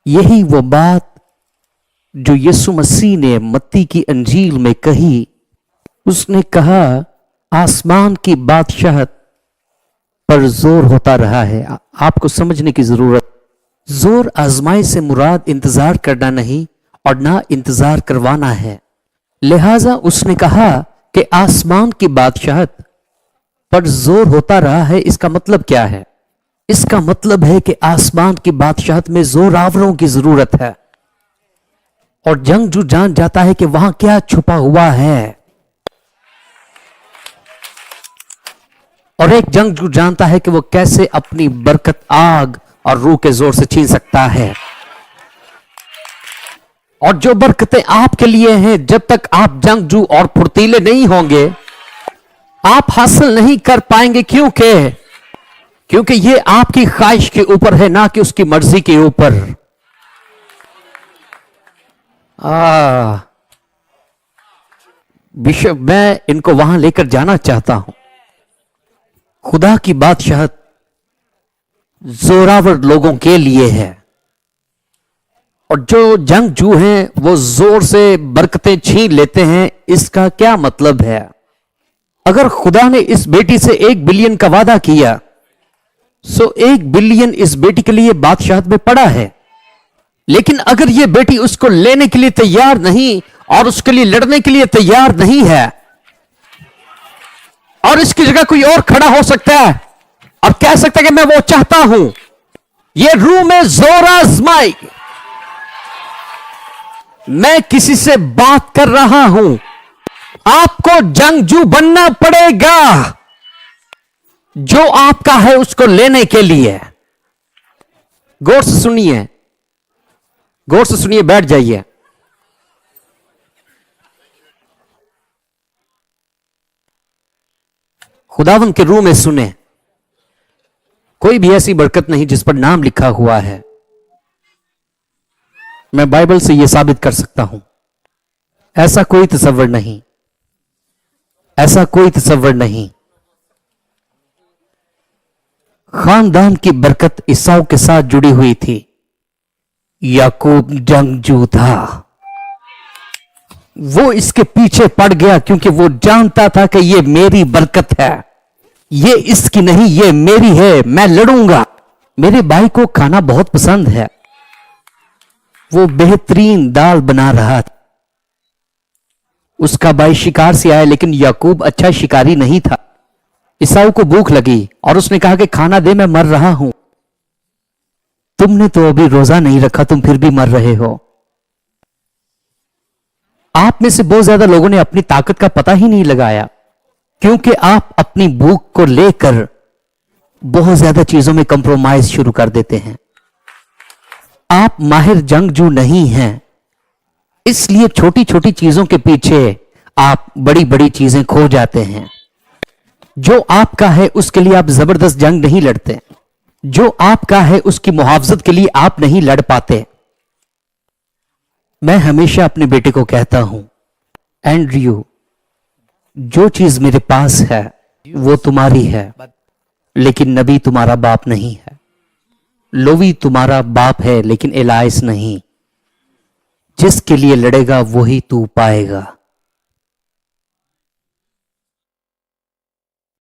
यही वो बात जो यीशु मसीह ने मत्ती की अंजील में कही। उसने कहा आसमान की बादशाहत पर जोर होता रहा है। आपको समझने की जरूरत, जोर आजमाई से मुराद इंतजार करना नहीं और ना इंतजार करवाना है। लिहाजा उसने कहा कि आसमान की बादशाहत पर जोर होता रहा है। इसका मतलब क्या है? इसका मतलब है कि आसमान की बादशाहत में जोरावरों की जरूरत है। और जंगजू जान जाता है कि वहां क्या छुपा हुआ है। और एक जंगजू जानता है कि वो कैसे अपनी बरकत आग और रूह के जोर से छीन सकता है। और जो बरकतें आपके लिए हैं, जब तक आप जंगजू और फुर्तीले नहीं होंगे, आप हासिल नहीं कर पाएंगे। क्योंकि ये आपकी ख्वाहिश के ऊपर है, ना कि उसकी मर्जी के ऊपर। बिशप, मैं इनको वहां लेकर जाना चाहता हूं। खुदा की बादशाहत जोरावर लोगों के लिए है, और जो जंगजू हैं वो जोर से बरकतें छीन लेते हैं। इसका क्या मतलब है? अगर खुदा ने इस बेटी से 1 बिलियन का वादा किया, सो 1 बिलियन इस बेटी के लिए बादशाहत में पड़ा है। लेकिन अगर यह बेटी उसको लेने के लिए तैयार नहीं और उसके लिए लड़ने के लिए तैयार नहीं है, और इसकी जगह कोई और खड़ा हो सकता है और कह सकता है कि मैं वो चाहता हूं, ये रूह में जोर आजमाई, मैं किसी से बात कर रहा हूं, आपको जंगजू बनना पड़ेगा जो आपका है उसको लेने के लिए। गौर से सुनिए, गौर से सुनिए, बैठ जाइए। खुदावन के रूह में सुने, कोई भी ऐसी बरकत नहीं जिस पर नाम लिखा हुआ है। मैं बाइबल से यह साबित कर सकता हूं, ऐसा कोई तसव्वुर नहीं, ऐसा कोई तसव्वुर नहीं। खानदान की बरकत ईसाऊ के साथ जुड़ी हुई थी। याकूब जंगजू था, वो इसके पीछे पड़ गया क्योंकि वो जानता था कि ये मेरी बरकत है, ये इसकी नहीं, ये मेरी है, मैं लड़ूंगा। मेरे भाई को खाना बहुत पसंद है, वो बेहतरीन दाल बना रहा था। उसका भाई शिकार से आया, लेकिन याकूब अच्छा शिकारी नहीं था। ईसाऊ को भूख लगी और उसने कहा कि खाना दे, मैं मर रहा हूं। तुमने तो अभी रोजा नहीं रखा, तुम फिर भी मर रहे हो। आप में से बहुत ज्यादा लोगों ने अपनी ताकत का पता ही नहीं लगाया, क्योंकि आप अपनी भूख को लेकर बहुत ज्यादा चीजों में कंप्रोमाइज शुरू कर देते हैं। आप माहिर जंगजू नहीं हैं, इसलिए छोटी छोटी चीजों के पीछे आप बड़ी बड़ी चीजें खो जाते हैं। जो आपका है उसके लिए आप जबरदस्त जंग नहीं लड़ते, जो आपका है उसकी मुहावजत के लिए आप नहीं लड़ पाते। मैं हमेशा अपने बेटे को कहता हूं, एंड्रयू, जो चीज मेरे पास है वो तुम्हारी है, लेकिन नबी तुम्हारा बाप नहीं है। लोवी तुम्हारा बाप है, लेकिन एलाइस नहीं। जिसके लिए लड़ेगा वही तू पाएगा।